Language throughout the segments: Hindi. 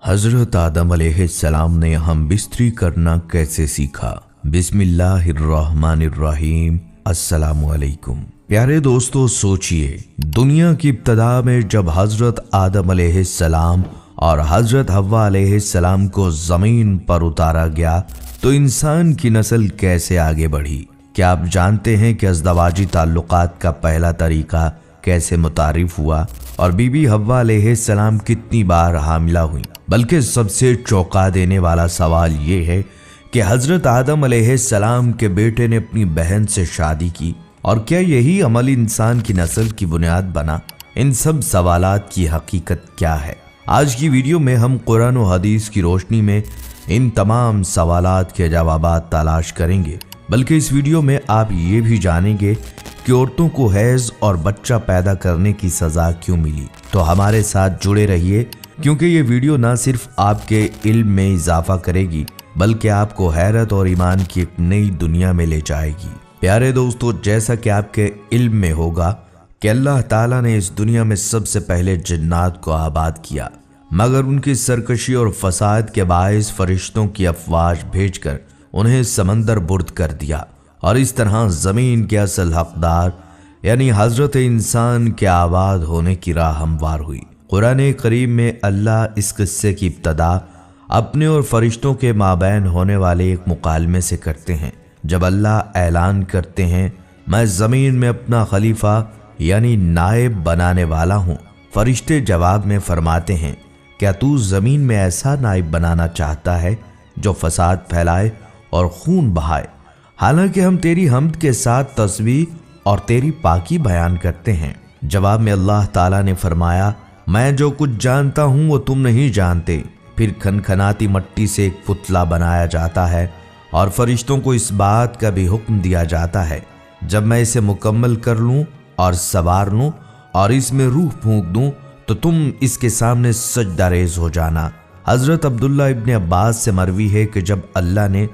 हजरत आदम अलैहिस्सलाम ने हम बिस्तरी करना कैसे सीखा। बिस्मिल्लाहिर्रहमानिर्रहीम। अस्सलामु अलैकुम। प्यारे दोस्तों, सोचिए दुनिया की इब्तदा में जब हजरत आदम अलैहिस्सलाम और हजरत हव्वा अलैहिस्सलाम को जमीन पर उतारा गया तो इंसान की नस्ल कैसे आगे बढ़ी। क्या आप जानते हैं कि अज़दवाजी ताल्लुकात का पहला तरीका कैसे मुतारिफ हुआ और बीबी हव्वा अलैहिस्सलाम कितनी बार हामिला हुई। बल्कि सबसे चौंका देने वाला सवाल ये है कि हजरत आदम अलैहिस्सलाम के बेटे ने अपनी बहन से शादी की और क्या यही अमल इंसान की नस्ल की बुनियाद बना। इन सब सवालात की हकीकत क्या है, आज की वीडियो में हम कुरान और हदीस की रोशनी में इन तमाम सवालात के जवाबात तलाश करेंगे। बल्कि इस वीडियो में आप ये भी जानेंगे कि औरतों को हैज और बच्चा पैदा करने की सजा क्यों मिली। तो हमारे साथ जुड़े रहिए, क्योंकि ये वीडियो ना सिर्फ आपके इल्म में इजाफा करेगी बल्कि आपको हैरत और ईमान की एक नई दुनिया में ले जाएगी। प्यारे दोस्तों, जैसा कि आपके इल्म में होगा कि अल्लाह ताला ने इस दुनिया में सबसे पहले जिन्नात को आबाद किया, मगर उनकी सरकशी और फसाद के बायस फरिश्तों की अफवाज भेजकर उन्हें समंदर बुर्द कर दिया और इस तरह जमीन के असल हकदार यानी हजरत इंसान के आबाद होने की राह हमवार हुई। कुरान करीम में अल्लाह इस किस्से की इब्तदा अपने और फरिश्तों के माबैन होने वाले एक मुकालमे से करते हैं। जब अल्लाह ऐलान करते हैं, मैं ज़मीन में अपना खलीफा यानी नायब बनाने वाला हूँ, फरिश्ते जवाब में फरमाते हैं, क्या तू ज़मीन में ऐसा नायब बनाना चाहता है जो फसाद फैलाए और खून बहाए। हालांकि हम तेरी हम्द के साथ तस्बीह और तेरी पाकी बयान करते हैं। जवाब में अल्लाह ताला ने फरमाया, मैं जो कुछ जानता हूँ वो तुम नहीं जानते। फिर खनखनाती मट्टी से एक पुतला बनाया जाता है और फरिश्तों को इस बात का भी हुक्म दिया जाता है, जब मैं इसे मुकम्मल कर लूँ और सवार लूँ और इसमें रूह फूंक दूँ तो तुम इसके सामने सजदा रेज़ हो जाना। हज़रत अब्दुल्ला इब्न अब्बास से मरवी है कि जब अल्लाह ने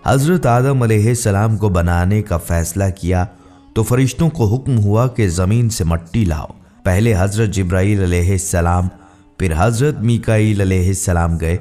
हज़रत आदम अलैहिस्सलाम को बनाने का फैसला किया तो फरिश्तों को हुक्म हुआ कि ज़मीन से मट्टी लाओ। पहले हज़रत जिब्राईल अलैहिस्सलाम फिर हज़रत मीकाईल अलैहिस्सलाम गए,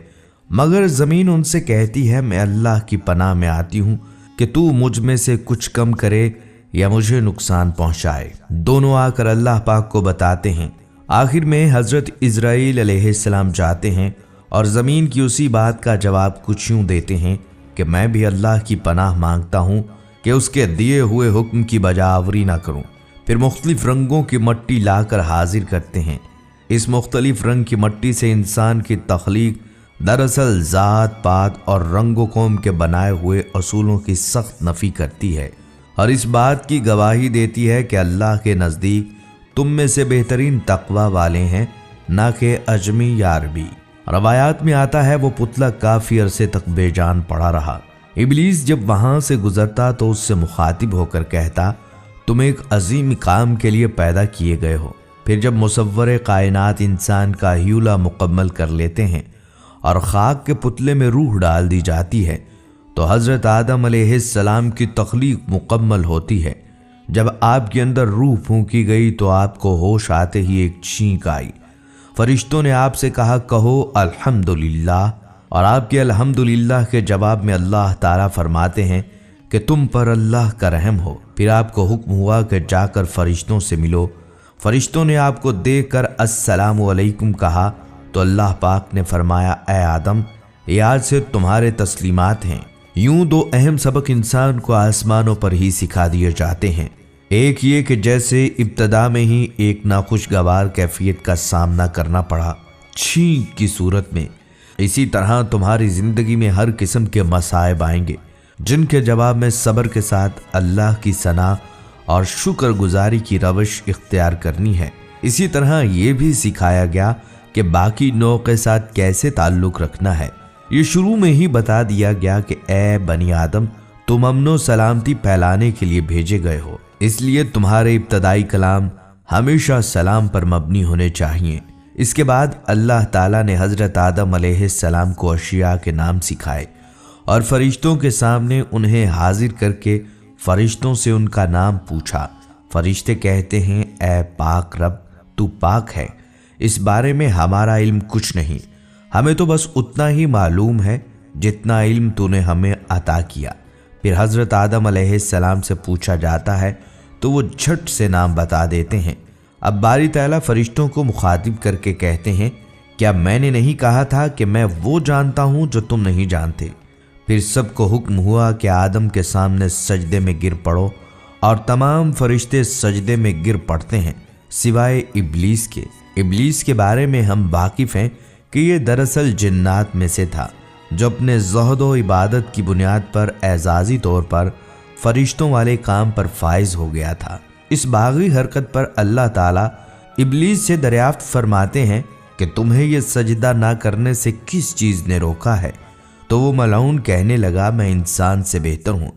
मगर ज़मीन उनसे कहती है, मैं अल्लाह की पनाह में आती हूँ कि तू मुझ में से कुछ कम करे या मुझे नुकसान पहुँचाए। दोनों आकर अल्लाह पाक को बताते हैं। आखिर में हज़रत इज़राईल अलैहिस्सलाम जाते हैं और ज़मीन की उसी बात का जवाब कुछ यूँ देते हैं कि मैं भी अल्लाह की पनाह मांगता हूँ कि उसके दिए हुए हुक्म की बजावरी ना करूँ। फिर मुख्तलिफ रंगों की मट्टी लाकर हाजिर करते हैं। इस मुख्तलिफ रंग की मट्टी से इंसान की तख्लीक दरअसल ज़ात पात और रंगो कौम के बनाए हुए असूलों की सख्त नफ़ी करती है और इस बात की गवाही देती है कि अल्लाह के नज़दीक तुम में से बेहतरीन तकवा वाले हैं, ना कि अजमी या अरबी। रवायात में आता है वो पुतला काफ़ी अरसे तक बेजान पड़ा रहा। इब्लीस जब वहाँ से गुजरता तो उससे मुखातिब होकर कहता, तुम एक अजीम काम के लिए पैदा किए गए हो। फिर जब मुसव्वरे कायनात इंसान का ह्यूला मुकम्मल कर लेते हैं और खाक के पुतले में रूह डाल दी जाती है तो हज़रत आदम अलैहिस्सलाम की तख्लीक मुकम्मल होती है। जब आपके अंदर रूह फूंकी गई तो आपको होश आते ही एक छींक आई। फरिश्तों ने आपसे कहा, कहो अल्हम्दुलिल्लाह, और आपके अल्हम्दुलिल्लाह के जवाब में अल्लाह ताला फरमाते हैं कि तुम पर अल्लाह का रहम हो। फिर आपको हुक्म हुआ कि जाकर फरिश्तों से मिलो। फरिश्तों ने आपको देखकर अस्सलामु अलैकुम कहा तो अल्लाह पाक ने फरमाया, ए आदम, ये आज से तुम्हारे तस्लीमात हैं। यूं दो अहम सबक इंसान को आसमानों पर ही सिखा दिए जाते हैं। एक ये कि जैसे इब्तदा में ही एक नाखुशगवार कैफियत का सामना करना पड़ा छींक की सूरत में, इसी तरह तुम्हारी ज़िंदगी में हर किस्म के मसाइब आएंगे जिनके जवाब में सब्र के साथ अल्लाह की सना और शुक्रगुजारी की रवश इख्तियार करनी है। इसी तरह ये भी सिखाया गया कि बाकी नौ के साथ कैसे ताल्लुक़ रखना है। ये शुरू में ही बता दिया गया कि ए बनी आदम, तुम अमनो सलामती फैलाने के लिए भेजे गए हो, इसलिए तुम्हारे इब्तदाई कलाम हमेशा सलाम पर मबनी होने चाहिए। इसके बाद अल्लाह ताला ने हज़रत आदम अलैहिस्सलाम को अशिया के नाम सिखाए और फरिश्तों के सामने उन्हें हाजिर करके फरिश्तों से उनका नाम पूछा। फरिश्ते कहते हैं, ए पाक रब, तू पाक है, इस बारे में हमारा इल्म कुछ नहीं। हमें तो बस उतना ही मालूम है जितना इल्म तूने हमें अता किया। फिर हज़रत आदम अलैहिस्सलाम से पूछा जाता है तो वो झट से नाम बता देते हैं। अब बारी ताला फरिश्तों को मुखातिब करके कहते हैं, क्या मैंने नहीं कहा था कि मैं वो जानता हूं जो तुम नहीं जानते। फिर सबको हुक्म हुआ कि आदम के सामने सजदे में गिर पड़ो, और तमाम फरिश्ते सजदे में गिर पड़ते हैं सिवाय इब्लीस के। इब्लीस के बारे में हम वाकिफ़ हैं कि ये दरअसल जिन्नात में से था, जो अपने ज़ुहद व इबादत की बुनियाद पर एजाज़ी तौर पर फरिश्तों वाले काम पर फाइज हो गया था। इस बागी हरकत पर अल्लाह ताला इब्लीस से दरियाफ्त फरमाते हैं कि तुम्हें यह सजदा ना करने से किस चीज़ ने रोका है। तो वो मलऊन कहने लगा, मैं इंसान से बेहतर हूँ।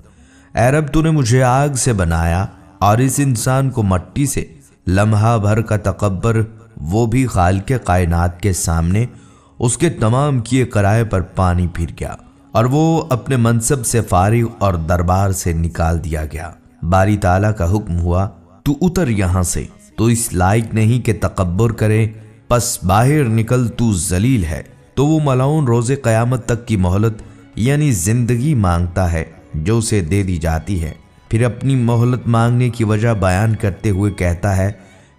ऐ रब, तूने मुझे आग से बनाया और इस इंसान को मट्टी से। लम्हा भर का तकब्बर वो भी खालिक़ कायनात के सामने उसके तमाम किए कराए पर पानी फिर गया और वो अपने मनसब से फारिग और दरबार से निकाल दिया गया। बारी ताला का हुक्म हुआ, तू उतर यहाँ से, तो इस लायक नहीं कि तकब्बुर करे, बस बाहर निकल, तू जलील है। तो वो मलऊन रोज़े क़यामत तक की मोहलत यानी ज़िंदगी मांगता है जो उसे दे दी जाती है। फिर अपनी मोहलत मांगने की वजह बयान करते हुए कहता है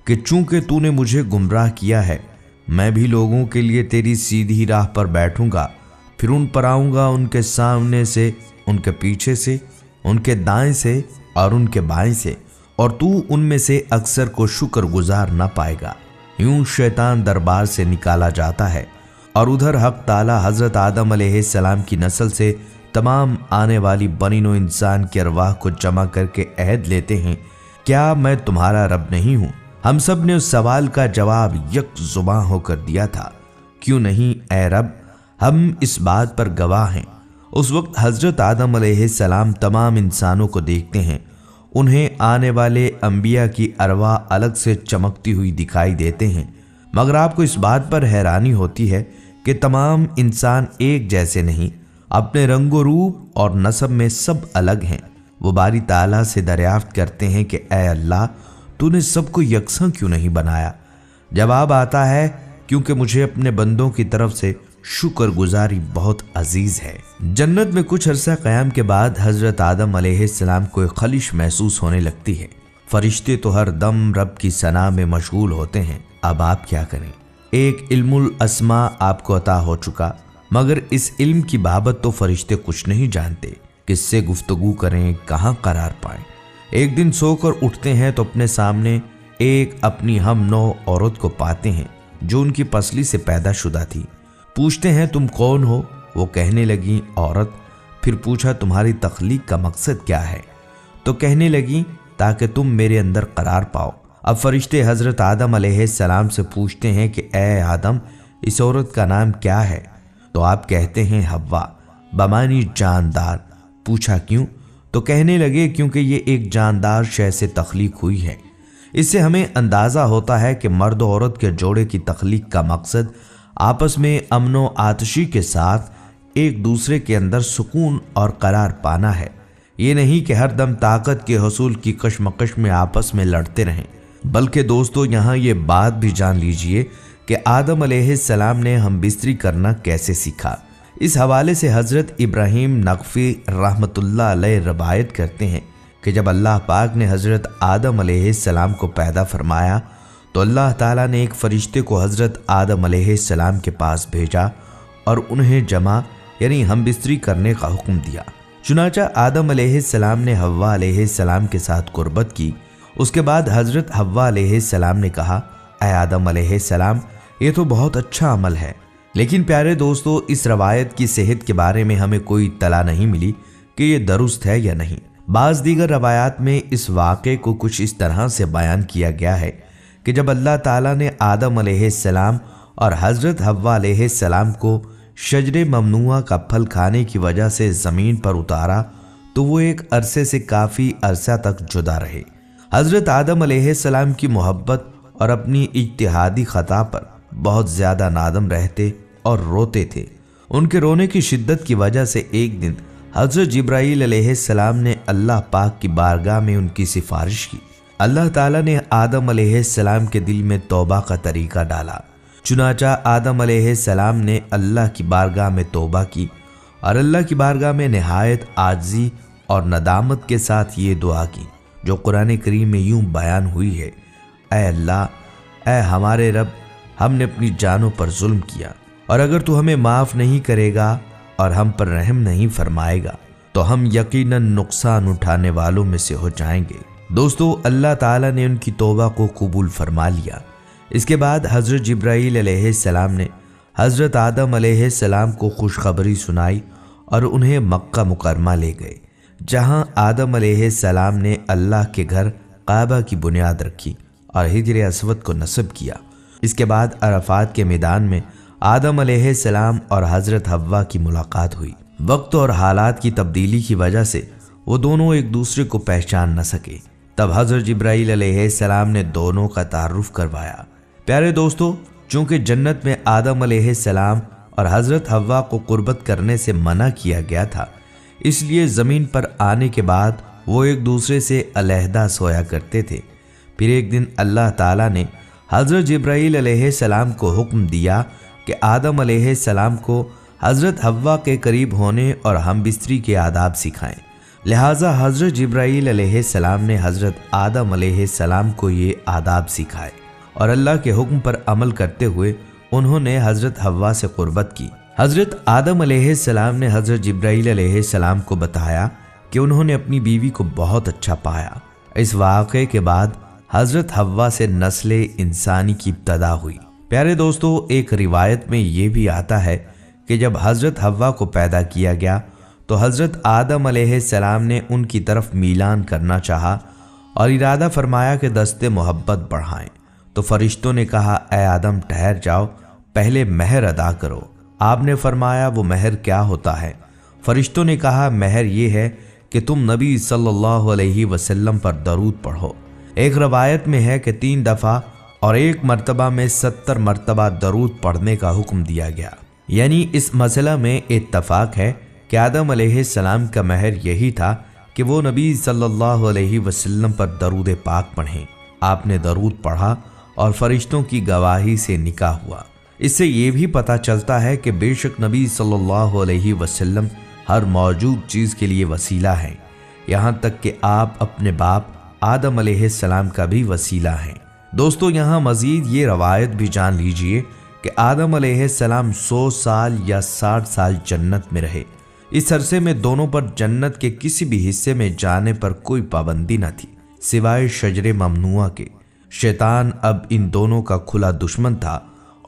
कि चूंकि तूने मुझे गुमराह किया है, मैं भी लोगों के लिए तेरी सीधी राह पर बैठूंगा, फिर उन पर आऊँगा, उनके सामने से, उनके पीछे से, उनके दाएं से और उनके बाएं से, और तू उनमें से अक्सर को शुक्रगुजार न पाएगा। यूं शैतान दरबार से निकाला जाता है और उधर हक ताला हज़रत आदम अलैहिस्सलाम की नस्ल से तमाम आने वाली बनीनो इंसान की अरवाह को जमा करके अहद लेते हैं, क्या मैं तुम्हारा रब नहीं हूँ। हम सब ने उस सवाल का जवाब यक जुबां होकर दिया था, क्यों नहीं ए रब, हम इस बात पर गवाह हैं। उस वक्त हज़रत आदम अलैहिस्सलाम तमाम इंसानों को देखते हैं। उन्हें आने वाले अंबिया की अरवाह अलग से चमकती हुई दिखाई देते हैं, मगर आपको इस बात पर हैरानी होती है कि तमाम इंसान एक जैसे नहीं, अपने रंगो रूप और नस्ब में सब अलग हैं। वो बारी ताला से दरियाफ्त करते हैं कि ए अल्लाह, तूने सबको यकसा क्यों नहीं बनाया। जवाब आता है, क्योंकि मुझे अपने बंदों की तरफ से शुक्रगुजारी बहुत अजीज है। जन्नत में कुछ अरसा क़याम के बाद हज़रत आदम अलैहिस्सलाम को एक खलिश महसूस होने लगती है। फरिश्ते तो हर दम रब की सना में मशगूल होते हैं। अब आप क्या करें। एक इल्मुल अस्मा आपको अता हो चुका, मगर इस इल्म की बाबत तो फरिश्ते कुछ नहीं जानते। किससे गुफ्तगू करें, कहाँ करार पाएं। एक दिन सोकर उठते हैं तो अपने सामने एक अपनी हम नौ औरत को पाते हैं जो उनकी पसली से पैदा शुदा थी। पूछते हैं, तुम कौन हो। वो कहने लगी, औरत। फिर पूछा, तुम्हारी तख्लीक का मकसद क्या है। तो कहने लगी, ताकि तुम मेरे अंदर करार पाओ। अब फरिश्ते हज़रत आदम अलैहिस्सलाम से पूछते हैं कि ए आदम, इस औरत का नाम क्या है। तो आप कहते हैं हव्वा, बमानी जानदार। पूछा क्यों। तो कहने लगे, क्योंकि ये एक जानदार शय से तख्लीक हुई है। इससे हमें अंदाज़ा होता है कि मर्द औरत के जोड़े की तख्लीक का मकसद आपस में अमनो आतशी के साथ एक दूसरे के अंदर सुकून और करार पाना है। ये नहीं कि हर दम ताकत के हसूल की कशमकश में आपस में लड़ते रहें। बल्कि दोस्तों, यहाँ ये बात भी जान लीजिए कि आदम अलैहिस्सलाम ने हम बिस्तरी करना कैसे सीखा। इस हवाले से हज़रत इब्राहीम नक़फ़ी रहमतुल्लाह अलैह रवायत करते हैं कि जब अल्लाह पाक ने हज़रत आदम अलैहिस्सलाम को पैदा फरमाया तो अल्लाह ताला ने एक फ़रिश्ते को हज़रत आदम अलैहिस्सलाम के पास भेजा और उन्हें जमा यानी हम बिस्तरी करने का हुक्म दिया। चुनाचा आदम अलैहिस्सलाम ने हव्वा अलैहिस्सलाम के साथ कुर्बत की। उसके बाद हज़रत हव्वा अलैहिस्सलाम ने कहा, ऐ आदम अलैहिस्सलाम, ये तो बहुत अच्छा अमल है। लेकिन प्यारे दोस्तों, इस रवायत की सेहत के बारे में हमें कोई इत्तला नहीं मिली कि ये दुरुस्त है या नहीं। बाज़ दीगर रवायात में इस वाक़े को कुछ इस तरह से बयान किया गया है कि जब अल्लाह ताला ने आदम अलैहिस्सलाम और हज़रत हव्वा अलैहिस्सलाम को शजरे ममनुआ का फल खाने की वजह से ज़मीन पर उतारा तो वो एक अरसे से काफ़ी अरसा तक जुदा रहे। हज़रत आदम अलैहिस्सलाम की मोहब्बत और अपनी इज्तिहादी ख़ता पर बहुत ज़्यादा नादम रहते और रोते थे। उनके रोने की शिद्दत की वजह से एक दिन हज़रत जिब्राईल अलैहिस्सलाम ने अल्लाह पाक की बारगाह में उनकी सिफारिश की। अल्लाह ताला ने आदम अलैहिस्सलाम के दिल में तौबा का तरीका डाला। चुनाचा आदम अलैहिस्सलाम ने अल्लाह की बारगाह में तौबा की और अल्लाह की बारगाह में निहायत आजिज़ी और नदामत के साथ ये दुआ की जो कुरान करीम में यूं बयान हुई है, ऐ अल्लाह, ऐ हमारे रब, हमने अपनी जानों पर जुल्म किया और अगर तू हमें माफ़ नहीं करेगा और हम पर रहम नहीं फरमाएगा तो हम यकीनन नुकसान उठाने वालों में से हो जाएंगे। दोस्तों, अल्लाह ताला ने उनकी तौबा को कबूल फरमा लिया। इसके बाद हज़रत जिब्राईल अलैहिस्सलाम ने हज़रत आदम अलैहिस्सलाम को खुशखबरी सुनाई और उन्हें मक्का मुकरमा ले गए, जहां आदम अलैहिस्सलाम ने अल्लाह के घर काबा की बुनियाद रखी और हिजर अस्वद को नस्ब किया। इसके बाद अरफात के मैदान में आदम अलैहिस्सलाम और हज़रत हव्वा की मुलाकात हुई। वक्त और हालात की तब्दीली की वजह से वो दोनों एक दूसरे को पहचान न सके। तब हज़रत जिब्राईल अलैहिस्सलाम ने दोनों का तारुफ करवाया। प्यारे दोस्तों, चूँकि जन्नत में आदम अलैहिस्सलाम और हज़रत हव्वा को कुर्बत करने से मना किया गया था, इसलिए ज़मीन पर आने के बाद वो एक दूसरे से अलहदा सोया करते थे। फिर एक दिन अल्लाह ताला ने हज़रत जिब्राईल अलैहिस्सलाम को हुक्म दिया कि आदम अलैहिस्सलाम को हज़रत हव्वा के करीब होने और हम बिस्तरी के आदाब सिखाएं। लिहाजा हज़रत जिब्राईल अलैहिस्सलाम ने हज़रत आदम अलैहिस्सलाम को ये आदाब सिखाए और अल्लाह के हुक्म पर अमल करते हुए उन्होंने हज़रत हव्वा से कुर्बत की। हज़रत आदम अलैहिस्सलाम ने हज़रत जिब्राईल अलैहिस्सलाम को बताया कि उन्होंने अपनी बीवी को बहुत अच्छा पाया। इस वाक़े के बाद हज़रत हव्वा से नस्ल इंसानी की इब्तदा हुई। प्यारे दोस्तों, एक रिवायत में ये भी आता है कि जब हज़रत हव्वा को पैदा किया गया तो हज़रत आदम अलैहिस्सलाम ने उनकी तरफ मीलान करना चाहा और इरादा फरमाया कि दस्ते मोहब्बत बढ़ाएं। तो फरिश्तों ने कहा, ऐ आदम, ठहर जाओ, पहले महर अदा करो। आपने फरमाया, वो महर क्या होता है? फरिश्तों ने कहा, महर ये है कि तुम नबी सल्लल्लाहु अलैहि वसल्लम पर दरूद पढ़ो। एक रवायत में है कि 3 दफ़ा और एक मरतबा में 70 मरतबा दरूद पढ़ने का हुक्म दिया गया। यानी इस मसला में इत्तफाक है कि आदम अलैहिस्सलाम का महर यही था कि वो नबी सल्लल्लाहु अलैहि वसल्लम पर दरूद पाक पढ़ें। आपने दरूद पढ़ा और फरिश्तों की गवाही से निकाह हुआ। इससे ये भी पता चलता है कि बेशक नबी सल्लल्लाहु अलैहि वसल्लम हर मौजूद चीज़ के लिए वसीला हैं, यहाँ तक कि आप अपने बाप आदम अलैहिस्सलाम का भी वसीला हैं। दोस्तों, यहाँ मज़ीद ये रवायत भी जान लीजिए कि आदम अलैहिस्सलाम 100 साल या 60 साल जन्नत में रहे। इस अरसे में दोनों पर जन्नत के किसी भी हिस्से में जाने पर कोई पाबंदी न थी सिवाय शजरे ममनुआ के। शैतान अब इन दोनों का खुला दुश्मन था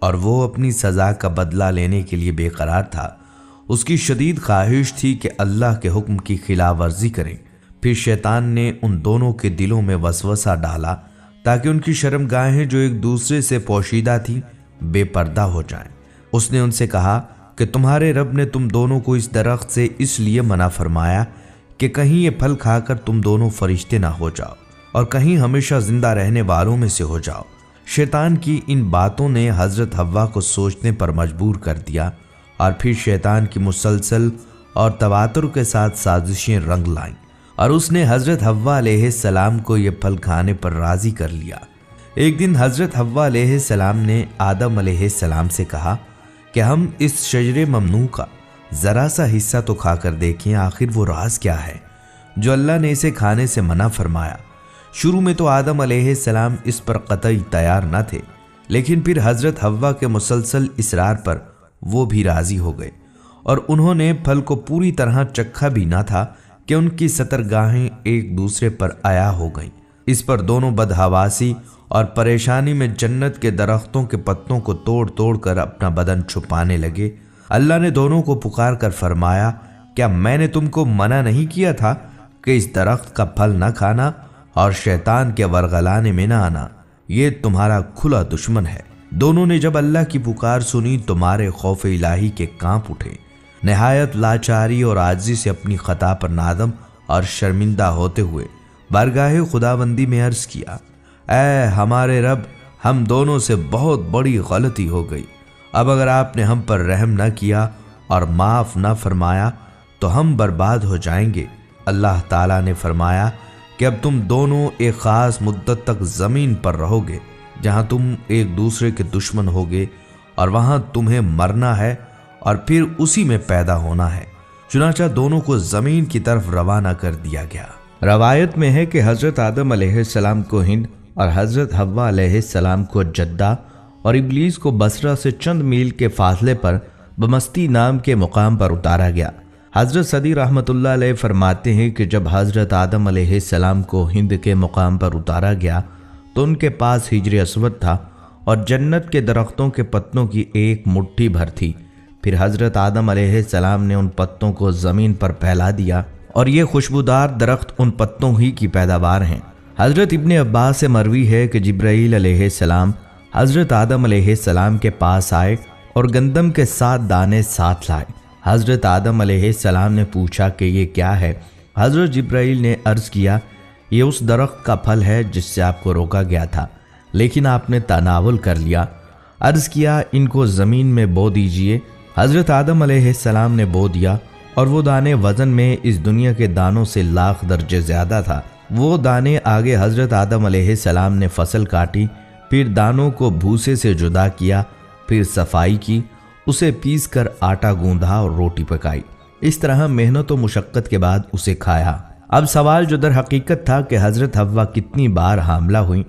और वो अपनी सज़ा का बदला लेने के लिए बेकरार था। उसकी शदीद ख्वाहिश थी कि अल्लाह के हुक्म की खिलाफ वर्जी करें। फिर शैतान ने उन दोनों के दिलों में वसवसा डाला ताकि उनकी शर्मगाहें जो एक दूसरे से पोशीदा थी बेपर्दा हो जाएं। उसने उनसे कहा कि तुम्हारे रब ने तुम दोनों को इस दरख्त से इसलिए मना फरमाया कि कहीं ये फल खाकर तुम दोनों फरिश्ते ना हो जाओ और कहीं हमेशा जिंदा रहने वालों में से हो जाओ। शैतान की इन बातों ने हज़रत हव्वा को सोचने पर मजबूर कर दिया और फिर शैतान की मुसलसल और तवातुर के साथ साजिशें रंग लाईं और उसने हज़रत हव्वा अलैहिस्सलाम को ये फल खाने पर राज़ी कर लिया। एक दिन हज़रत हव्वा अलैहिस्सलाम ने आदम अलैहिस्सलाम से कहा कि हम इस शजरे ममनू का ज़रा सा हिस्सा तो खाकर देखें, आखिर वो राज क्या है जो अल्लाह ने इसे खाने से मना फरमाया। शुरू में तो आदम अलैहिस्सलाम इस पर कतई तैयार न थे, लेकिन फिर हज़रत हव्वा के मुसलसल इसरार पर वो भी राज़ी हो गए और उन्होंने फल को पूरी तरह चखा भी ना था कि उनकी सतरगाहें एक दूसरे पर आया हो गईं। इस पर दोनों बदहवासी और परेशानी में जन्नत के दरख्तों के पत्तों को तोड़ तोड़ कर अपना बदन छुपाने लगे। अल्लाह ने दोनों को पुकार कर फरमाया, क्या मैंने तुमको मना नहीं किया था कि इस दरख्त का फल न खाना और शैतान के वरगलाने में न आना? ये तुम्हारा खुला दुश्मन है। दोनों ने जब अल्लाह की पुकार सुनी तो मारे खौफ इलाही के कांप उठे। नहायत लाचारी और आजिज़ी से अपनी खता पर नादम और शर्मिंदा होते हुए बारगाहे खुदाबंदी में अर्ज किया, ऐ हमारे रब, हम दोनों से बहुत बड़ी गलती हो गई। अब अगर आपने हम पर रहम न किया और माफ़ न फरमाया तो हम बर्बाद हो जाएंगे। अल्लाह ताला ने फरमाया कि अब तुम दोनों एक ख़ास मुद्दत तक ज़मीन पर रहोगे जहाँ तुम एक दूसरे के दुश्मन होगे और वहां तुम्हें मरना है और फिर उसी में पैदा होना है। चुनाचा दोनों को जमीन की तरफ रवाना कर दिया गया। रवायत में है कि हजरत आदम अलैहिस्सलाम को हिंद और हजरत हव्वा अलैहिस्सलाम को जद्दा और इब्लीस को बसरा से चंद मील के फासले पर बमस्ती नाम के मुकाम पर उतारा गया। हजरत सदी रहमतुल्लाह अलैह फरमाते हैं कि जब हजरत आदम अलैहिस्सलाम को हिंद के मुकाम पर उतारा गया तो उनके पास हिजर अस्वद था और जन्नत के दरख्तों के पत्तों की एक मुट्ठी भर थी। फिर हजरत आदम अलैहिस्सलाम ने उन पत्तों को ज़मीन पर फैला दिया और ये खुशबूदार दरख्त उन पत्तों ही की पैदावार हैं। हजरत इब्ने अब्बास से मरवी है कि जिब्राईल अलैहिस्सलाम हजरत आदम अलैहिस्सलाम के पास आए और गंदम के 7 दाने साथ लाए। हजरत आदम अलैहिस्सलाम ने पूछा कि ये क्या है। हजरत जिब्राईल ने अर्ज़ किया, ये उस दरख्त का फल है जिससे आपको रोका गया था, लेकिन आपने तनावुल कर लिया। अर्ज़ किया, इनको ज़मीन में बो दीजिए। हजरत आदम अलैहिस्सलाम ने बो दिया और वो दाने वज़न में इस दुनिया के दानों से लाख दर्जे ज़्यादा था। वो दाने आगे हजरत आदम अलैहिस्सलाम ने फसल काटी, फिर दानों को भूसे से जुदा किया, फिर सफाई की, उसे पीस कर आटा गूंधा और रोटी पकाई। इस तरह मेहनत और मुशक्क़त के बाद उसे खाया। अब सवाल जो दर हकीकत था कि हजरत हव्वा कितनी बार हामला हुई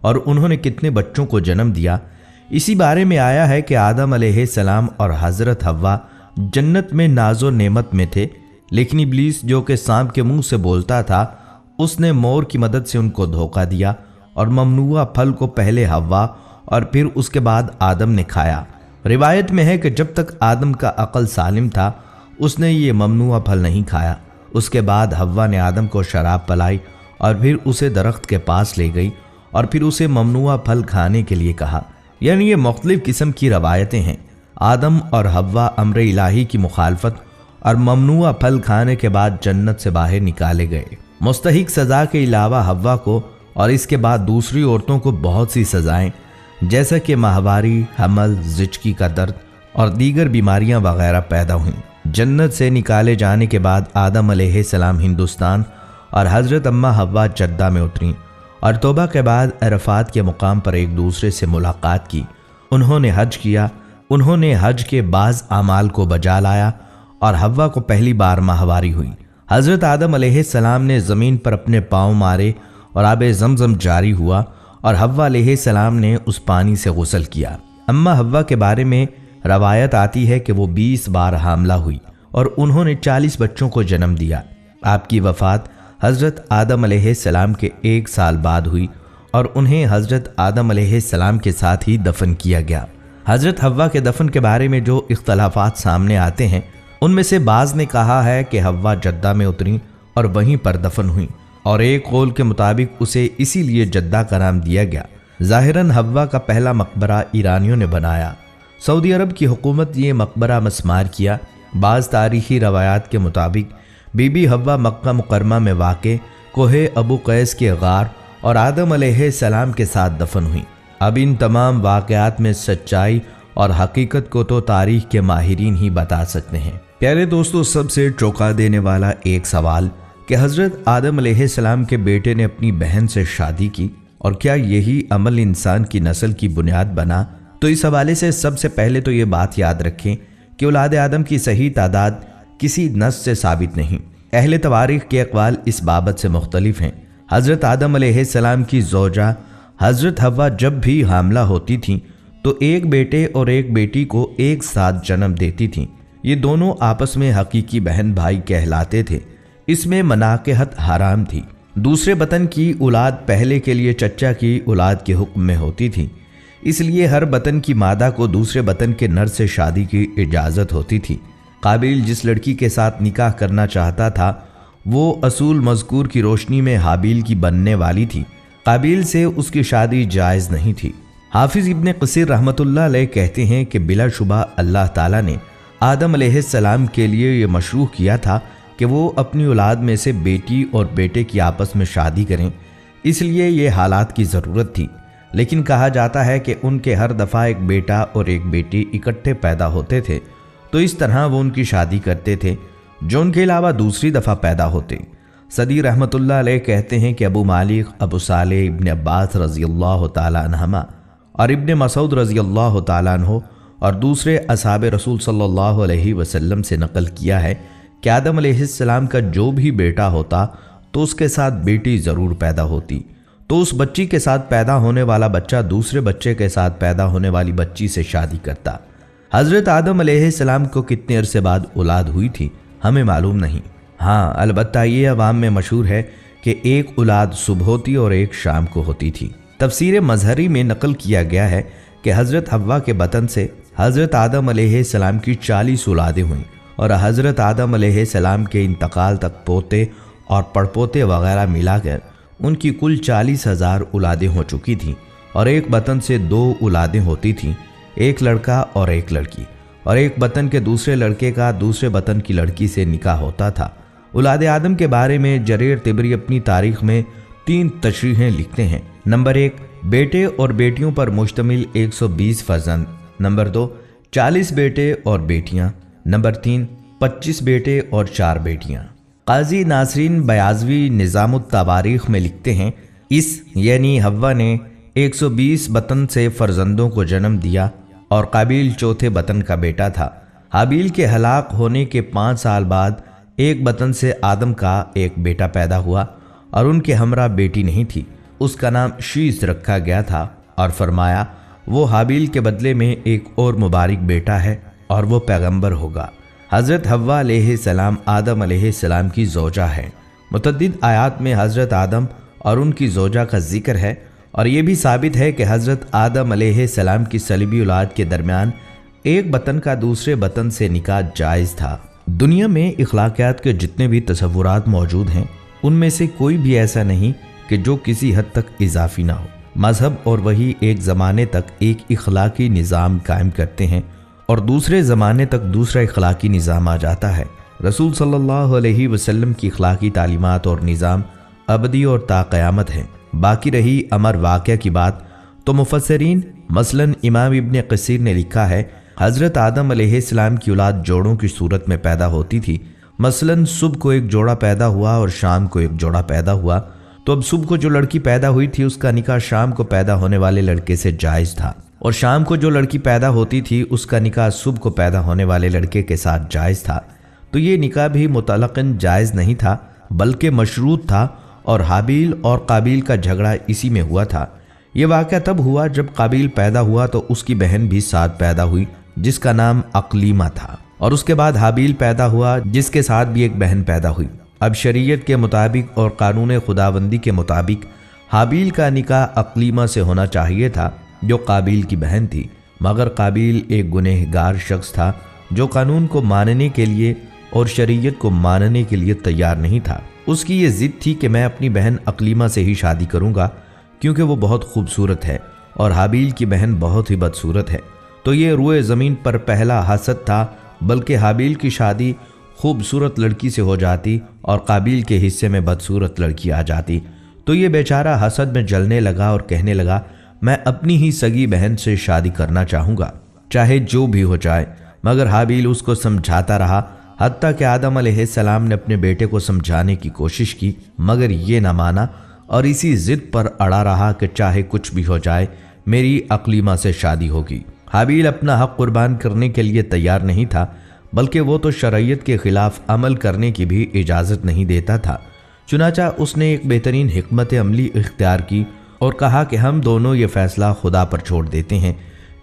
और उन्होंने कितने बच्चों को जन्म दिया, इसी बारे में आया है कि आदम अलैहिस्सलाम और हजरत हव्वा जन्नत में नाजो नेमत में थे, लेकिन इब्लीस जो कि सांप के मुंह से बोलता था, उसने मोर की मदद से उनको धोखा दिया और ममनुआ फल को पहले हव्वा और फिर उसके बाद आदम ने खाया। रिवायत में है कि जब तक आदम का अकल सालिम था उसने ये ममनुआ फल नहीं खाया। उसके बाद हव्वा ने आदम को शराब पिलाई और फिर उसे दरख्त के पास ले गई और फिर उसे ममनुआ फल खाने के लिए कहा। यानी ये मुख्तलिफ किस्म की रवायतें हैं। आदम और हव्वा अम्र इलाही की मुखालफत और ममनुआ फल खाने के बाद जन्नत से बाहर निकाले गए। मुस्तहिक सज़ा के अलावा हव्वा को और इसके बाद दूसरी औरतों को बहुत सी सज़ाएं जैसा कि माहवारी, हमल, ज़िचकी का दर्द और दीगर बीमारियां वगैरह पैदा हुईं। जन्नत से निकाले जाने के बाद आदम अलैहिस्सलाम हिंदुस्तान और हज़रत अम्मा हव्वा जद्दा में उतरीं और तौबा के बाद अरफात के मुकाम पर एक दूसरे से मुलाकात की। उन्होंने हज किया। उन्होंने हज के बाज़ आमाल को बजा लाया और हव्वा को पहली बार माहवारी हुई। हज़रत आदम अलैहिस्सलाम ने ज़मीन पर अपने पाँव मारे और आबे ज़मज़म जारी हुआ और हव्वा अलैहिस्सलाम ने उस पानी से गुस्ल किया। अम्मा हव्वा के बारे में रवायत आती है कि वो 20 बार हामला हुई और उन्होंने 40 बच्चों को जन्म दिया। आपकी वफ़ात हज़रत आदम अलैहिस्सलाम के 1 साल बाद हुई और उन्हें हज़रत आदम अलैहिस्सलाम के साथ ही दफन किया गया। हज़रत हव्वा के दफन के बारे में जो इख्तलाफात सामने आते हैं, उनमें से बाज़ ने कहा है कि हव्वा जद्दा में उतरी और वहीं पर दफन हुई और एक कौल के मुताबिक उसे इसीलिए जद्दा का नाम दिया गया। ज़ाहिरन हव्वा का पहला मकबरा ईरानियों ने बनाया। सऊदी अरब की हुकूमत ये मकबरा मस्मार किया। बाज़ तारीखी रवायात के मुताबिक बीबी हव्वा मक्का मुकरमा में वाक़े कोहे अबू कैस के गार और आदम अलैहिस्सलाम के साथ दफन हुई। अब इन तमाम वाक़यात में सच्चाई और हकीकत को तो तारीख के माहिरीन ही बता सकते हैं। प्यारे दोस्तों, सबसे चौंका देने वाला एक सवाल कि हज़रत आदम अलैहिस्सलाम के बेटे ने अपनी बहन से शादी की और क्या यही अमल इंसान की नस्ल की बुनियाद बना। तो इस हवाले से सबसे पहले तो ये बात याद रखें कि औलाद आदम की सही तादाद किसी नस से साबित नहीं। अहले तवारीख के अक़वाल इस बाबत से मुख्तलिफ हैं। हज़रत आदम अलैहिस्सलाम की ज़ौजा हज़रत हव्वा जब भी हामला होती थीं तो एक बेटे और एक बेटी को एक साथ जन्म देती थीं। ये दोनों आपस में हकीकी बहन भाई कहलाते थे। इसमें मनाक़हत हराम थी। दूसरे बतन की औलाद पहले के लिए चच्चा की औलाद के हुक्म में होती थी, इसलिए हर बतन की मादा को दूसरे बतन के नर से शादी की इजाज़त होती थी। काबिल जिस लड़की के साथ निकाह करना चाहता था वो असूल मज़कूर की रोशनी में हाबिल की बनने वाली थी। काबिल से उसकी शादी जायज़ नहीं थी। हाफिज़ इब्ने कसीर रहमतुल्लाह अलैह कहते हैं कि बिलाशुबा अल्लाह ताला ने आदम अलैहिस्सलाम के लिए ये मशरूह किया था कि वो अपनी औलाद में से बेटी और बेटे की आपस में शादी करें, इसलिए ये हालात की ज़रूरत थी। लेकिन कहा जाता है कि उनके हर दफ़ा एक बेटा और एक बेटी इकट्ठे पैदा होते थे, तो इस तरह वो उनकी शादी करते थे जो उनके अलावा दूसरी दफ़ा पैदा होते। सदी रहमतुल्लाह अलैह कहते हैं कि अबू मालिक, अबू सालेह, इब्ने अब्बास रज़ियल्लाहु ताला अन्हुमा और इब्ने मसूद रज़ियल्लाहु ताला अन्हु और दूसरे असहाब रसूल सल्लल्लाहु अलैहि वसल्लम से नकल किया है कि आदम अलैहिस्सलाम का जो भी बेटा होता तो उसके साथ बेटी ज़रूर पैदा होती, तो उस बच्ची के साथ पैदा होने वाला बच्चा दूसरे बच्चे के साथ पैदा होने वाली बच्ची से शादी करता। हज़रत आदम अलैहिस्सलाम को कितने अरसे बाद औलाद हुई थी हमें मालूम नहीं। हाँ, अलबत्ता ये अवाम में मशहूर है कि एक औलाद सुबह होती और एक शाम को होती थी। तफसीर मजहरी में नकल किया गया है कि हज़रत हव्वा के बतन से हज़रत आदम अलैहिस्सलाम की 40 औलादें हुईं और हज़रत आदम अलैहिस्सलाम के इंतकाल तक पोते और पड़पोते वगैरह मिलाकर उनकी कुल 40,000 औलादें हो चुकी थीं और एक बतन से 2 औलादें होती थीं, एक लड़का और एक लड़की, और एक बतन के दूसरे लड़के का दूसरे बतन की लड़की से निकाह होता था। औलाद आदम के बारे में जरीर तिबरी अपनी तारीख में 3 तशरीहें लिखते हैं। नंबर 1, बेटे और बेटियों पर मुश्तमिल 120 फर्जंद। नंबर 2, 40 बेटे और बेटियां। नंबर 3, 25 बेटे और 4 बेटियां। काजी नासरीन बयाज़वी निज़ामुत तवारीख में लिखते हैं, इस यानी हव्वा ने 120 बतन से फर्जंदों को जन्म दिया और काबिल चौथे बतन का बेटा था। हाबिल के हलाक होने के 5 साल बाद एक बतन से आदम का एक बेटा पैदा हुआ और उनके हमरा बेटी नहीं थी। उसका नाम शीस रखा गया था और फरमाया, वो हाबिल के बदले में एक और मुबारक बेटा है और वो पैगंबर होगा। हज़रत हव्वा अलैहिस्सलाम आदम अलैहिस्सलाम की ज़ौजा है। मुतअद्दिद आयात में हज़रत आदम और उनकी ज़ौजा का जिक्र है और ये भी साबित है कि हज़रत आदम अलैहिस्सलाम की सलीबी औलाद के दरमियान एक बतन का दूसरे बतन से निकाह जायज़ था। दुनिया में इखलाकियात के जितने भी तसव्वुरात मौजूद हैं उनमें से कोई भी ऐसा नहीं कि जो किसी हद तक इजाफी ना हो। मजहब और वही एक ज़माने तक एक इखलाकी निज़ाम कायम करते हैं और दूसरे ज़माने तक दूसरा इखलाकी निज़ाम आ जाता है। रसूल सल्लल्लाहु अलैहि वसल्लम की इखलाकी तालीमात और निज़ाम अबदी और ताक़यामत हैं। बाकी रही अमर वाक़या की बात तो मुफस्सिरीन मसलन इमाम इब्न कसीर ने लिखा है, हज़रत आदम अलैहिस्सलाम की औलाद जोड़ों की सूरत में पैदा होती थी। मसलन सुबह को एक जोड़ा पैदा हुआ और शाम को एक जोड़ा पैदा हुआ, तो अब सुबह को जो लड़की पैदा हुई थी उसका निकाह शाम को पैदा होने वाले लड़के से जायज़ था और शाम को जो लड़की पैदा होती थी उसका निकाह सुबह को पैदा होने वाले लड़के के साथ जायज़ था। तो ये निकाह भी मुतलक़न जायज़ नहीं था बल्कि मशरूत था और हाबिल और काबिल का झगड़ा इसी में हुआ था। ये वाक़या तब हुआ जब काबिल पैदा हुआ तो उसकी बहन भी साथ पैदा हुई जिसका नाम अक़लीमा था और उसके बाद हाबिल पैदा हुआ जिसके साथ भी एक बहन पैदा हुई। अब शरीयत के मुताबिक और कानून खुदाबंदी के मुताबिक हाबिल का निकाह अक़लीमा से होना चाहिए था जो काबिल की बहन थी, मगर काबिल एक गुनहगार शख्स था जो कानून को मानने के लिए और शरीयत को मानने के लिए तैयार नहीं था। उसकी ये ज़िद थी कि मैं अपनी बहन अक़लीमा से ही शादी करूँगा क्योंकि वो बहुत खूबसूरत है और हाबिल की बहन बहुत ही बदसूरत है। तो ये रुए ज़मीन पर पहला हसद था, बल्कि हाबिल की शादी खूबसूरत लड़की से हो जाती और काबिल के हिस्से में बदसूरत लड़की आ जाती। तो ये बेचारा हसद में जलने लगा और कहने लगा, मैं अपनी ही सगी बहन से शादी करना चाहूँगा चाहे जो भी हो जाए। मगर हाबिल उसको समझाता रहा, हत्ता कि आदम अलैहिस्सलाम ने अपने बेटे को समझाने की कोशिश की मगर ये ना माना और इसी ज़िद पर अड़ा रहा कि चाहे कुछ भी हो जाए मेरी अक़लीमा से शादी होगी। हाबिल अपना हक़ कुर्बान करने के लिए तैयार नहीं था, बल्कि वो तो शरीयत के ख़िलाफ़ अमल करने की भी इजाज़त नहीं देता था। चुनाचा उसने एक बेहतरीन हिकमत अमली इख्तियार की और कहा कि हम दोनों ये फ़ैसला खुदा पर छोड़ देते हैं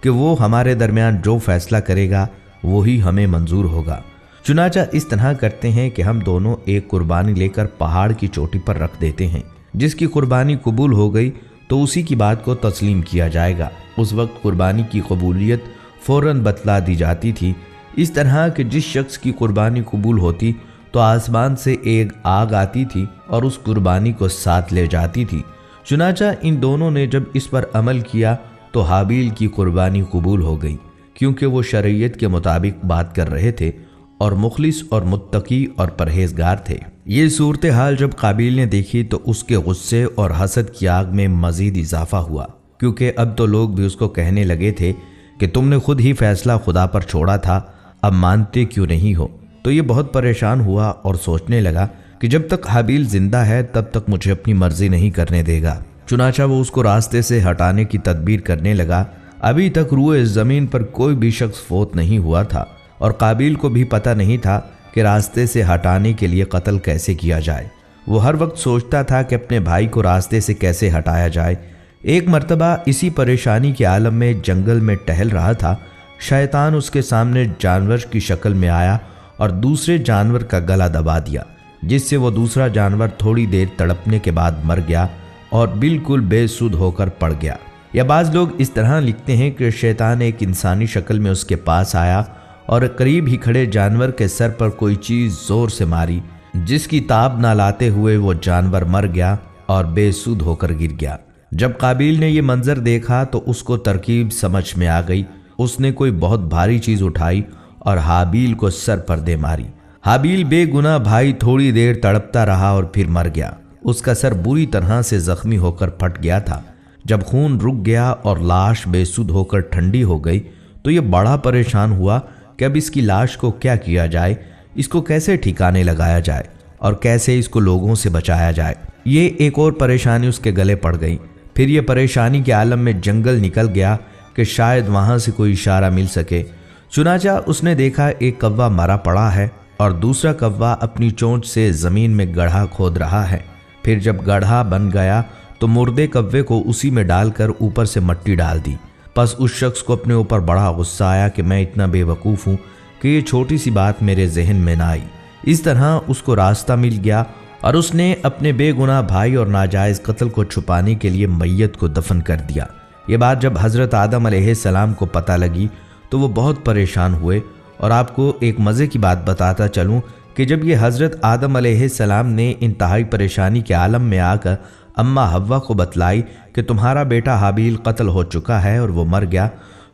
कि वो हमारे दरमियान जो फ़ैसला करेगा वही हमें मंजूर होगा। चुनाचा इस तरह करते हैं कि हम दोनों एक कुर्बानी लेकर पहाड़ की चोटी पर रख देते हैं, जिसकी कुर्बानी कबूल हो गई तो उसी की बात को तस्लीम किया जाएगा। उस वक्त कुर्बानी की कबूलियत फ़ौरन बतला दी जाती थी, इस तरह कि जिस शख्स की कुर्बानी कबूल होती तो आसमान से एक आग आती थी और उस कुर्बानी को साथ ले जाती थी। चुनाचा इन दोनों ने जब इस पर अमल किया तो हाबिल की कुर्बानी कबूल हो गई क्योंकि वो शरीयत के मुताबिक बात कर रहे थे और मुखलिस और मुत्तकी और परहेजगार थे। ये सूरत हाल जब काबिल ने देखी तो उसके गुस्से और हसद की आग में मज़ीद इजाफा हुआ, क्योंकि अब तो लोग भी उसको कहने लगे थे कि तुमने खुद ही फैसला खुदा पर छोड़ा था, अब मानते क्यों नहीं हो। तो ये बहुत परेशान हुआ और सोचने लगा कि जब तक हाबिल जिंदा है तब तक मुझे अपनी मर्जी नहीं करने देगा। चुनाचा वो उसको रास्ते से हटाने की तदबीर करने लगा। अभी तक रूए ज़मीन पर कोई भी शख्स फोत नहीं हुआ था और काबिल को भी पता नहीं था कि रास्ते से हटाने के लिए कत्ल कैसे किया जाए। वो हर वक्त सोचता था कि अपने भाई को रास्ते से कैसे हटाया जाए। एक मर्तबा इसी परेशानी के आलम में जंगल में टहल रहा था। शैतान उसके सामने जानवर की शक्ल में आया और दूसरे जानवर का गला दबा दिया, जिससे वो दूसरा जानवर थोड़ी देर तड़पने के बाद मर गया और बिल्कुल बेसुध होकर पड़ गया। या बाज़ लोग इस तरह लिखते हैं कि शैतान एक इंसानी शक्ल में उसके पास आया और करीब ही खड़े जानवर के सर पर कोई चीज़ ज़ोर से मारी, जिसकी ताब ना लाते हुए वो जानवर मर गया और बेसुध होकर गिर गया। जब काबिल ने ये मंजर देखा तो उसको तरकीब समझ में आ गई। उसने कोई बहुत भारी चीज़ उठाई और हाबील को सर पर दे मारी। हाबील बेगुनाह भाई थोड़ी देर तड़पता रहा और फिर मर गया। उसका सर बुरी तरह से जख्मी होकर फट गया था। जब खून रुक गया और लाश बेसुध होकर ठंडी हो गई तो ये बड़ा परेशान हुआ कि अब इसकी लाश को क्या किया जाए, इसको कैसे ठिकाने लगाया जाए और कैसे इसको लोगों से बचाया जाए। ये एक और परेशानी उसके गले पड़ गई। फिर ये परेशानी के आलम में जंगल निकल गया कि शायद वहाँ से कोई इशारा मिल सके। चुनाचा उसने देखा एक कौवा मरा पड़ा है और दूसरा कौवा अपनी चोंच से ज़मीन में गड्ढा खोद रहा है। फिर जब गड्ढा बन गया तो मुर्दे कौवे को उसी में डालकर ऊपर से मिट्टी डाल दी। बस उस शख्स को अपने ऊपर बड़ा गुस्सा आया कि मैं इतना बेवकूफ़ हूँ कि ये छोटी सी बात मेरे जहन में ना आई। इस तरह उसको रास्ता मिल गया और उसने अपने बेगुनाह भाई और नाजायज़ कत्ल को छुपाने के लिए मैयत को दफन कर दिया। ये बात जब हज़रत आदम अलैहिस्सलाम को पता लगी तो वो बहुत परेशान हुए। और आपको एक मज़े की बात बताता चलूँ कि जब ये हज़रत आदम अलैहिस्सलाम ने इंतहाई परेशानी के आलम में आकर अम्मा हव्वा को बतलाई कि तुम्हारा बेटा हाबील कत्ल हो चुका है और वो मर गया,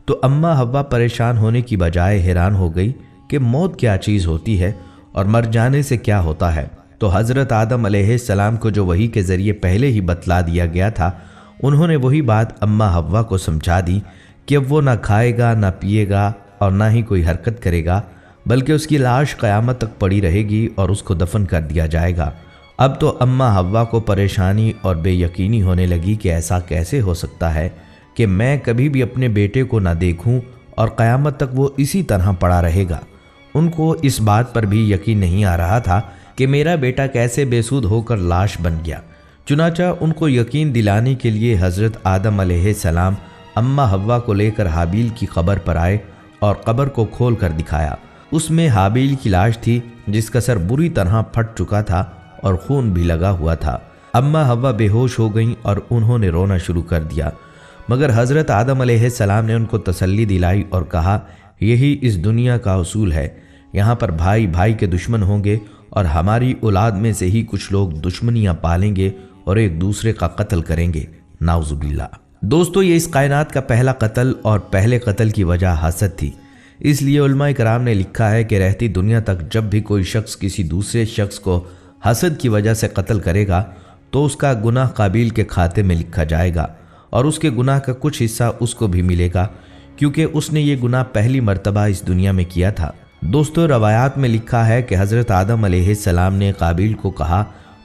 तो अम्मा हव्वा परेशान होने की बजाय हैरान हो गई कि मौत क्या चीज़ होती है और मर जाने से क्या होता है। तो हज़रत आदम अलैहिस्सलाम को जो वही के ज़रिए पहले ही बतला दिया गया था, उन्होंने वही बात अम्मा हव्वा को समझा दी कि अब वो ना खाएगा, ना पिएगा और ना ही कोई हरकत करेगा, बल्कि उसकी लाश क़यामत तक पड़ी रहेगी और उसको दफन कर दिया जाएगा। अब तो अम्मा हव्वा को परेशानी और बेयकीनी होने लगी कि ऐसा कैसे हो सकता है कि मैं कभी भी अपने बेटे को ना देखूं और क़यामत तक वो इसी तरह पड़ा रहेगा। उनको इस बात पर भी यकीन नहीं आ रहा था कि मेरा बेटा कैसे बेसुध होकर लाश बन गया। चुनाचा उनको यकीन दिलाने के लिए हज़रत आदम अलैहिस्सलाम अम्मा हव्वा को लेकर हाबील की कब्र पर आए और कब्र को खोल कर दिखाया। उसमें हाबील की लाश थी जिसका सर बुरी तरह फट चुका था और खून भी लगा हुआ था। अम्मा हव्वा बेहोश हो गईं और उन्होंने रोना शुरू कर दिया, मगर हज़रत आदम अलैहिस्सलाम ने उनको तसल्ली दिलाई और कहा, यही इस दुनिया का उसूल है। यहाँ पर भाई भाई के दुश्मन होंगे और हमारी औलाद में से ही कुछ लोग दुश्मनियाँ पालेंगे और एक दूसरे का कत्ल करेंगे। नाउज़ुबिल्लाह। दोस्तों, ये इस कायनात का पहला कत्ल और पहले कत्ल की वजह हसद थी। इसलिए उलमाए कराम ने लिखा है कि रहती दुनिया तक जब भी कोई शख्स किसी दूसरे शख्स को हसद की वजह से कत्ल करेगा तो उसका गुनाह काबिल के खाते में लिखा जाएगा और उसके गुनाह का कुछ हिस्सा उसको भी मिलेगा, क्योंकि उसने ये गुनाह पहली मर्तबा इस दुनिया में किया था। दोस्तों, रवायात में लिखा है कि हज़रत आदम अलैहिस्सलाम ने काबिल को कहा,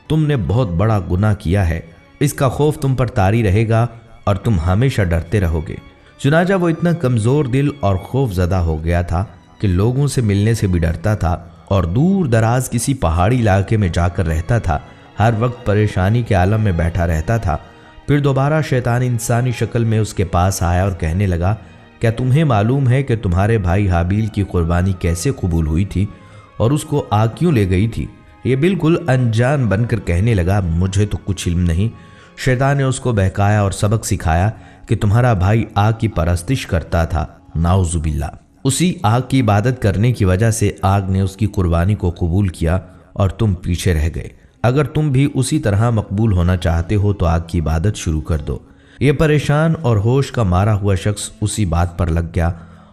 तुमने बहुत बड़ा गुनाह किया है, इसका खौफ तुम पर तारी रहेगा और तुम हमेशा डरते रहोगे। चुनाचा वो इतना कमज़ोर दिल और खौफज़दा हो गया था कि लोगों से मिलने से भी डरता था और दूर दराज किसी पहाड़ी इलाके में जाकर रहता था। हर वक्त परेशानी के आलम में बैठा रहता था। फिर दोबारा शैतान इंसानी शक्ल में उसके पास आया और कहने लगा, क्या तुम्हें मालूम है कि तुम्हारे भाई हाबील की कुर्बानी कैसे कबूल हुई थी और उसको आग क्यों ले गई थी? ये बिल्कुल अनजान बनकर कहने लगा, मुझे तो कुछ इल्म नहीं। शैतान ने उसको बहकाया और सबक सिखाया कि तुम्हारा भाई आग की परस्तिश करता था। नाउज़ुबिल्लाह। उसी आग की इबादत करने की वजह से आग ने उसकी कुर्बानी को कबूल किया और तुम पीछे रह गए। अगर तुम भी उसी तरह मकबूल होना चाहते हो तो आग की इबादत शुरू कर दो। ये परेशान और होश का मारा हुआ शख्स उसी बात पर लग गया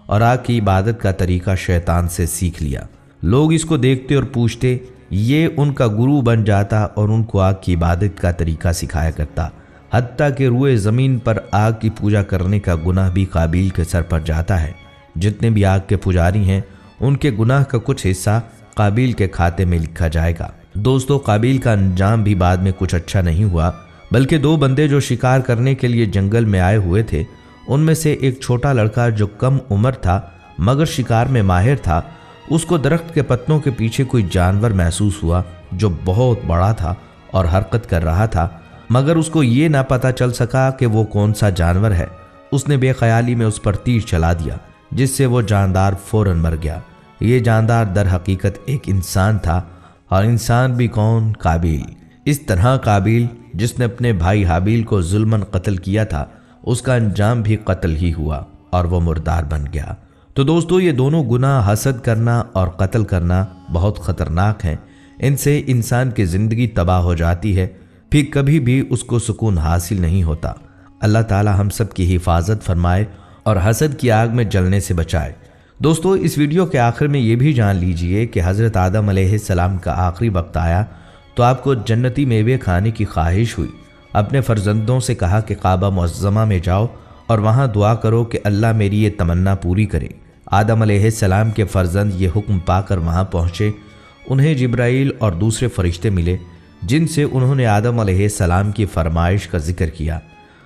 और आग की इबादत का तरीका शैतान से सीख लिया। लोग इसको देखते और पूछते, ये उनका गुरु बन जाता और उनको आग की इबादत का तरीका सिखाया करता। हत्ता कि रुए ज़मीन पर आग की पूजा करने का गुनाह भी काबिल के सर पर जाता है। जितने भी आग के पुजारी हैं उनके गुनाह का कुछ हिस्सा काबिल के खाते में लिखा जाएगा। दोस्तों, काबिल का अंजाम भी बाद में कुछ अच्छा नहीं हुआ, बल्कि दो बंदे जो शिकार करने के लिए जंगल में आए हुए थे उनमें से एक छोटा लड़का जो कम उम्र था मगर शिकार में माहिर था, उसको दरख्त के पत्तों के पीछे कोई जानवर महसूस हुआ जो बहुत बड़ा था और हरकत कर रहा था, मगर उसको ये ना पता चल सका कि वो कौन सा जानवर है। उसने बेख्याली में उस पर तीर चला दिया जिससे वो जानदार फौरन मर गया। ये जानदार दर हकीकत एक इंसान था, और इंसान भी कौन? काबिल। इस तरह काबिल जिसने अपने भाई हाबिल को जुल्मन कत्ल किया था, उसका अंजाम भी कत्ल ही हुआ और वो मुर्दार बन गया। तो दोस्तों, ये दोनों गुनाह हसद करना और कत्ल करना बहुत ख़तरनाक हैं। इनसे इंसान की ज़िंदगी तबाह हो जाती है, फिर कभी भी उसको सुकून हासिल नहीं होता। अल्लाह ताला हम सब की हिफाजत फरमाए और हसद की आग में जलने से बचाए। दोस्तों, इस वीडियो के आखिर में ये भी जान लीजिए कि हज़रत आदम अलैहिस्सलाम का आखिरी वक्त आया तो आपको जन्नती मेवे खाने की ख्वाहिश हुई। अपने फ़र्जंदों से कहा कि काबा मुअज़्ज़मा में जाओ और वहाँ दुआ करो कि अल्लाह मेरी ये तमन्ना पूरी करे। आदम अलैहिस्सलाम के फ़र्जंद ये हुक्म पाकर वहाँ पहुँचे। उन्हें जिब्राईल और दूसरे फरिश्ते मिले जिनसे उन्होंने आदम अलैहिस्सलाम की फरमाइश का जिक्र किया।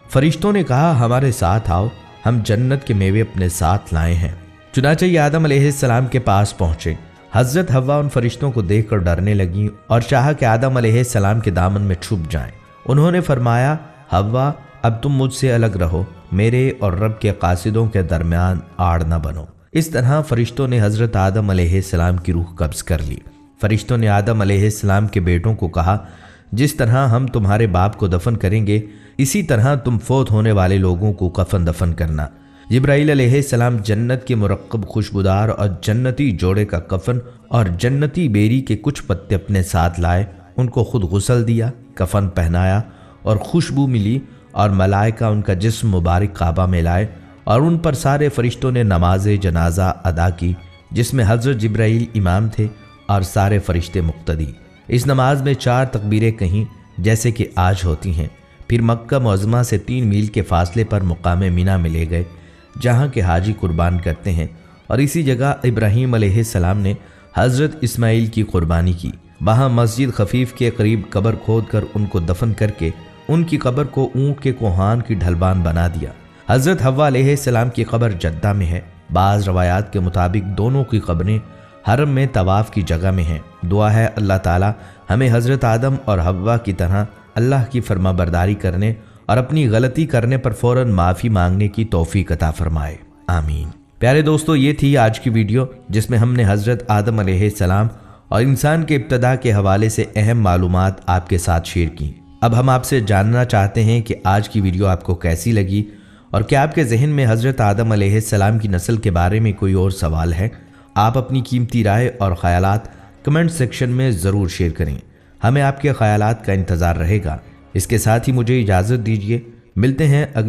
फरिश्तों ने कहा, हमारे साथ आओ, हम जन्नत के मेवे अपने साथ लाए हैं। चुनांचे ये आदम अलैहिस्सलाम के पास पहुँचे। हज़रत हव्वा उन फरिश्तों को देखकर डरने लगी और चाहा कि आदम अलैहिस्सलाम के दामन में छुप जाएं। उन्होंने फरमाया, हव्वा, अब तुम मुझसे अलग रहो, मेरे और रब के कासिदों के दरमियान आड़ न बनो। इस तरह फरिश्तों ने हज़रत आदम अलैहिस्सलाम की रूह कब्ज़ कर ली। फरिश्तों ने आदम अलैहिस्सलाम के बेटों को कहा, जिस तरह हम तुम्हारे बाप को दफन करेंगे, इसी तरह तुम फौत होने वाले लोगों को कफन दफन करना। जिब्राईल अलैहिस्सलाम जन्नत के मुरक्कब खुशबूदार और जन्नती जोड़े का कफन और जन्नती बेरी के कुछ पत्ते अपने साथ लाए। उनको खुद गुस्ल दिया, कफन पहनाया और खुशबू मिली, और मलाइका उनका जिस्म मुबारक काबा में लाए और उन पर सारे फरिश्तों ने नमाज जनाजा अदा की, जिसमें हज़रत जिब्राईल इमाम थे और सारे फरिश्ते मुक्तदी। इस नमाज में 4 तकबीरें कहीं जैसे कि आज होती हैं। फिर मक्का मुअज़्ज़मा से 3 मील के फासले पर मुकाम मिना में ले गए, जहाँ के हाजी कुर्बान करते हैं, और इसी जगह इब्राहीम अलैहिस्सलाम ने हज़रत इस्माइल की कुर्बानी की। वहाँ मस्जिद खफीफ के करीब कब्र खोद कर उनको दफन करके उनकी कब्र को ऊँट के कोहान की ढलबान बना दिया। हज़रत हव्वा अलैहिस्सलाम की कब्र जद्दा में है। बाज़ रवायात के मुताबिक दोनों की कब्रें हरम में तवाफ़ की जगह में हैं। दुआ है अल्लाह ताला हमें हज़रत आदम और हव्वा की तरह अल्लाह की फरमाबरदारी करने और अपनी गलती करने पर फ़ौरन माफ़ी मांगने की तौफीक अता फरमाए, आमीन। प्यारे दोस्तों, ये थी आज की वीडियो जिसमें हमने हज़रत आदम अलैहिस्सलाम और इंसान के इब्तदा के हवाले से अहम मालूमात आपके साथ शेयर की। अब हम आपसे जानना चाहते हैं कि आज की वीडियो आपको कैसी लगी और क्या आपके जहन में हज़रत आदम अलैहिस्सलाम की नस्ल के बारे में कोई और सवाल है। आप अपनी कीमती राय और ख़यालात कमेंट सेक्शन में ज़रूर शेयर करें। हमें आपके ख़यालात का इंतज़ार रहेगा। इसके साथ ही मुझे इजाज़त दीजिए। मिलते हैं अगले